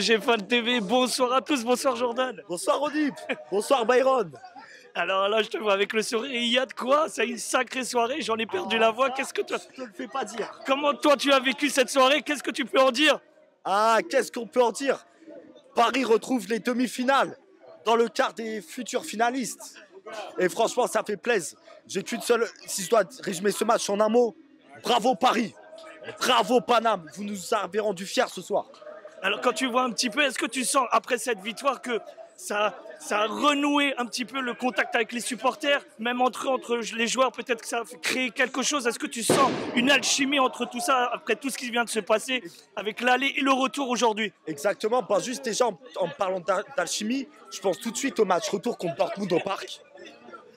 GFAN TV, bonsoir à tous, bonsoir Jordan. Bonsoir Rodip, bonsoir Byron. Alors là, je te vois avec le sourire. Il y a de quoi? C'est une sacrée soirée. J'en ai perdu la voix. Qu'est-ce que toi? Je te le fais pas dire. Comment toi tu as vécu cette soirée? Qu'est-ce que tu peux en dire? Ah, qu'est-ce qu'on peut en dire? Paris retrouve les demi-finales dans le quart des futurs finalistes. Et franchement, ça fait plaisir. J'ai qu'une seule. Si je dois résumer ce match en un mot, bravo Paris, bravo Paname. Vous nous avez rendu fiers ce soir. Alors quand tu vois un petit peu, est-ce que tu sens après cette victoire que ça a renoué un petit peu le contact avec les supporters, même entre les joueurs, peut-être que ça a créé quelque chose? Est-ce que tu sens une alchimie entre tout ça, après tout ce qui vient de se passer, avec l'aller et le retour aujourd'hui? Exactement, pas juste déjà en parlant d'alchimie, je pense tout de suite au match retour contre Dortmund au parc.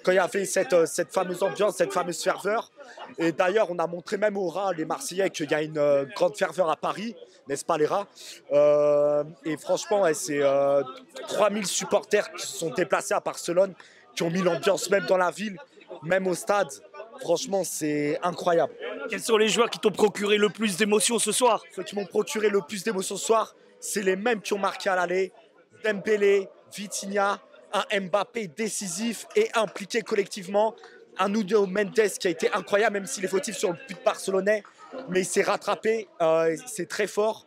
Quand il y avait cette fameuse ambiance, cette fameuse ferveur. Et d'ailleurs, on a montré même aux rats, les Marseillais, qu'il y a une grande ferveur à Paris, n'est-ce pas les rats? Et franchement, ouais, c'est 3000 supporters qui se sont déplacés à Barcelone, qui ont mis l'ambiance même dans la ville, même au stade. Franchement, c'est incroyable. Quels sont les joueurs qui t'ont procuré le plus d'émotions ce soir? Ceux qui m'ont procuré le plus d'émotions ce soir, c'est les mêmes qui ont marqué à l'aller. Dembélé, Vitinha, un Mbappé décisif et impliqué collectivement. Un Nuno Mendes qui a été incroyable, même s'il est fautif sur le but barcelonais. Mais il s'est rattrapé, c'est très fort.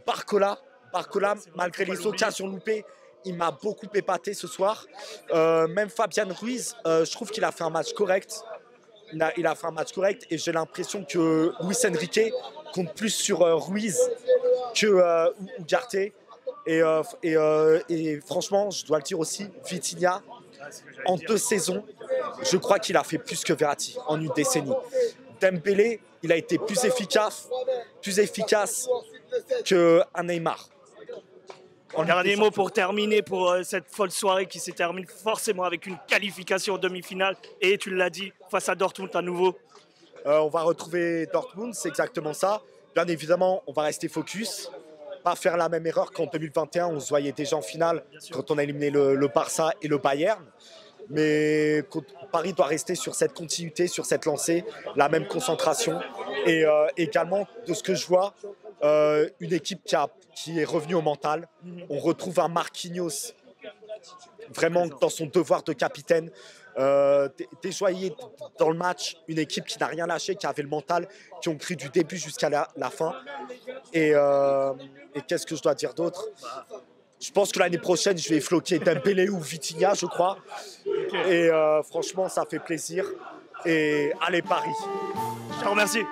Barcola, malgré les occasions loupées, il m'a beaucoup épaté ce soir. Même Fabian Ruiz, je trouve qu'il a fait un match correct. Il a fait un match correct et j'ai l'impression que Luis Enrique compte plus sur Ruiz que Ugarte. Et franchement, je dois le dire aussi, Vitinha, en 2 saisons, je crois qu'il a fait plus que Verratti en une décennie. Dembélé, il a été plus efficace qu'un Neymar. Dernier mot pour terminer pour cette folle soirée qui se termine forcément avec une qualification en demi-finale. Et tu l'as dit, face à Dortmund à nouveau. On va retrouver Dortmund, c'est exactement ça. Bien évidemment, on va rester focus. Pas faire la même erreur qu'en 2021, on se voyait déjà en finale quand on a éliminé le Barça et le Bayern. Mais Paris doit rester sur cette continuité, sur cette lancée, la même concentration. Et également, de ce que je vois, une équipe qui est revenue au mental. On retrouve un Marquinhos vraiment dans son devoir de capitaine. Déjoyé dans le match, une équipe qui n'a rien lâché, qui avait le mental, qui ont cru du début jusqu'à la fin. Et qu'est-ce que je dois dire d'autre? Je pense que l'année prochaine, je vais floquer Dembélé ou Vitinha, je crois. Et franchement, ça fait plaisir. Et allez, Paris. Je te remercie.